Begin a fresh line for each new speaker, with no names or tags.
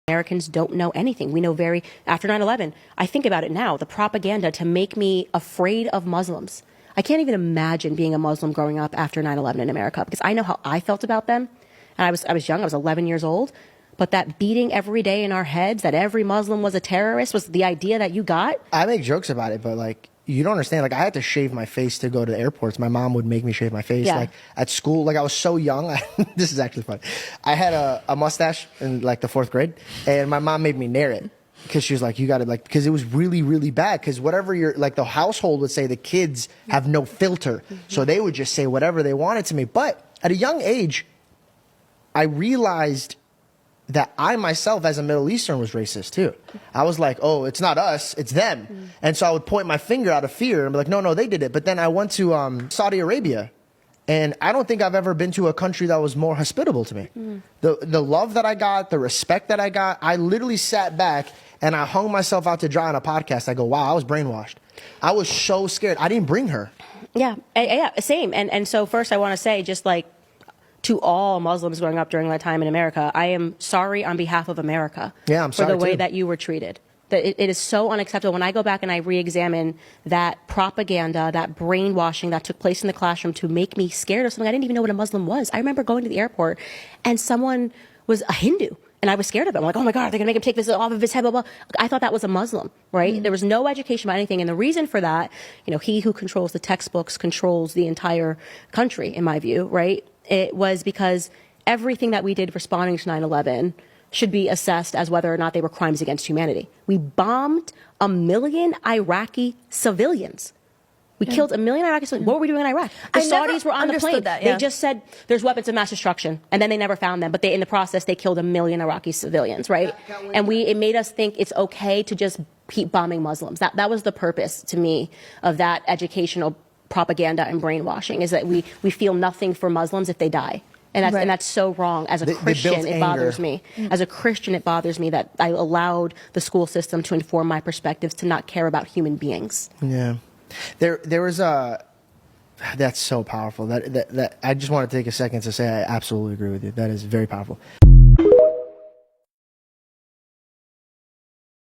Americans don't know anything. We know after 9/11, I think about it now, the propaganda to make me afraid of Muslims. I can't even imagine being a Muslim growing up after 9/11 in America, because I know how I felt about them. And I was young, I was 11 years old. But that beating every day in our heads that every Muslim was a terrorist was the idea that you got.
I make jokes about it, but like, you don't understand. Like, I had to shave my face to go to the airports. My mom would make me shave my face.
Yeah.
Like, at school, like, I was so young. This is actually funny. I had a mustache in, like, the 4th grade, and my mom made me nair it. Because she was like, you got to, like, because it was really, really bad. Because whatever like, the household would say, the kids have no filter. So they would just say whatever they wanted to me. But at a young age, I realized that I myself as a Middle Eastern was racist too. I was like, oh, it's not us, it's them. And so I would point my finger out of fear and be like, no, they did it. But then I went to Saudi Arabia, and I don't think I've ever been to a country that was more hospitable to me. The love that I got, the respect that I got, I literally sat back and I hung myself out to dry on a podcast. I go, wow, I was brainwashed. I was so scared. I didn't bring her.
Yeah, same. And so first I want to say, just like, to all Muslims growing up during that time in America, I am sorry on behalf of America
for
the way that you were treated. That it is so unacceptable. When I go back and I re-examine that propaganda, that brainwashing that took place in the classroom to make me scared of something, I didn't even know what a Muslim was. I remember going to the airport and someone was a Hindu, and I was scared of it. I'm like, oh my God, they're going to make him take this off of his head, blah, blah. I thought that was a Muslim, right? There was no education about anything. And the reason for that, he who controls the textbooks controls the entire country, in my view, right? It was because everything that we did responding to 9/11 should be assessed as whether or not they were crimes against humanity. We bombed 1 million Iraqi civilians. We killed 1 million Iraqi civilians. What were we doing in Iraq? The Saudis were on the plane. They just said there's weapons of mass destruction, and then they never found them. But in the process, they killed 1 million Iraqi civilians, right? And it made us think it's okay to just keep bombing Muslims. That was the purpose, to me, of that educational propaganda and brainwashing, is that we feel nothing for Muslims if they die. And that's so wrong. As a Christian, it bothers me. As a Christian, it bothers me that I allowed the school system to inform my perspectives, to not care about human beings.
Yeah. There was that's so powerful. That I just want to take a second to say I absolutely agree with you. That is very powerful.